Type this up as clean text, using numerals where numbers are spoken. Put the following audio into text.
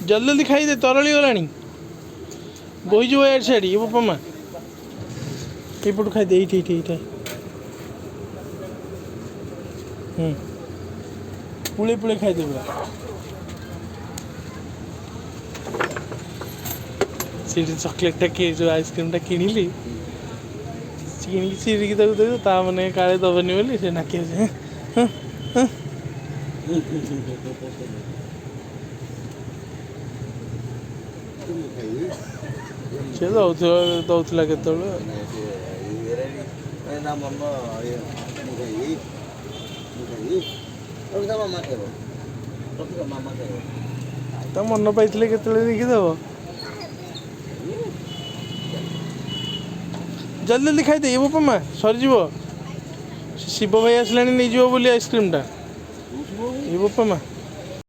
जल्दी जल्दी खाई दे तरली गलानी बोईज यार छाड़ी ये बापा माँ एपटू खाई दे ये पुले पुले खाई दे पूरा चॉकलेट टा जो आइसक्रीम टा किणिली चिड़िकी देता मैंने काले दबनी बोली से नाकी से दौला के मन पाई के देखीदेव जल्दी जल्दी खाई दे ये बापा माँ सरीज शिव भाई आसला नहीं बोली आइसक्रीम टा ये बापा माँ